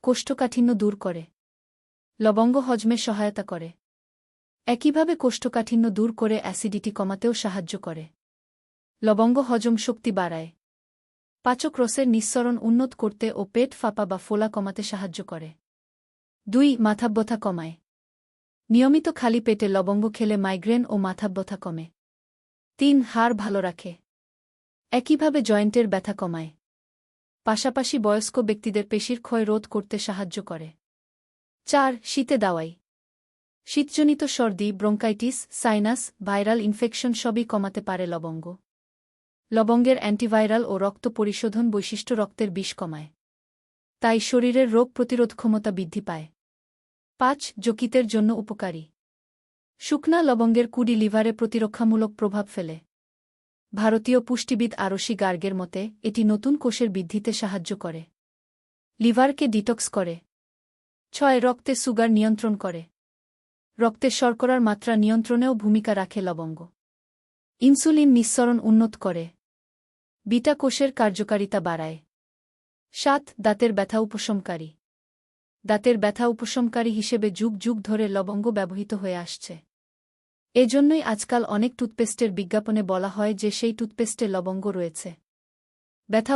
কোষ্ঠকাঠিন্য দূর করে। লবঙ্গ হজমে সহায়তা করে। একইভাবে কোষ্ঠকাঠিন্য দূর করে অ্যাসিডিটি কমাতেও সাহায্য করে। লবঙ্গ হজম শক্তি বাড়ায়। পাচক রসের নিঃসরণ উন্নত করতে ও পেট ফাঁপা বা ফোলা কমাতে সাহায্য করে। 2 মাথাব্যথা কমায়। নিয়মিত খালি পেটে লবঙ্গ খেলে মাইগ্রেন ও মাথাব্যথা কমে। 3 হাড় ভালো রাখে। একইভাবে জয়েন্টের ব্যথা কমায়। পাশাপাশি বয়স্ক ব্যক্তিদের পেশির ক্ষয় রোধ করতে সাহায্য করে। 4 শীতে দাওয়াই। শীতজনিত সর্দি, ব্রঙ্কাইটিস, সাইনাস, ভাইরাল ইনফেকশন সবই কমাতে পারে লবঙ্গ। লবঙ্গের অ্যান্টিভাইরাল ও রক্ত পরিশোধন বৈশিষ্ট্য রক্তের বিষ কমায়। তাই শরীরের রোগ প্রতিরোধ ক্ষমতা বৃদ্ধি পায়। 5 যকৃতের জন্য উপকারী। শুকনা লবঙ্গের কুডি লিভারে প্রতিরক্ষামূলক প্রভাব ফেলে। ভারতীয় পুষ্টিবিদ আরশি গার্গের মতে এটি নতুন কোষের বৃদ্ধিতে সাহায্য করে। লিভারকে ডিটক্স করে। 6 রক্তে সুগার নিয়ন্ত্রণ করে। রক্তে শর্করার মাত্রা নিয়ন্ত্রণেও ভূমিকা রাখে লবঙ্গ। ইনসুলিন নিঃসরণ উন্নত করে। বিটা কোষের কার্যকারিতা বাড়ায়। 7 দাঁতের ব্যথা উপশমকারী। দাঁতের ব্যথা উপশমকারী হিসেবে যুগ যুগ ধরে লবঙ্গ ব্যবহৃত হয়ে আসছে। এজন্যই আজকাল অনেক টুথপেস্টের বিজ্ঞাপনে বলা হয় যে সেই টুথপেস্টে লবঙ্গ রয়েছে। ব্যথা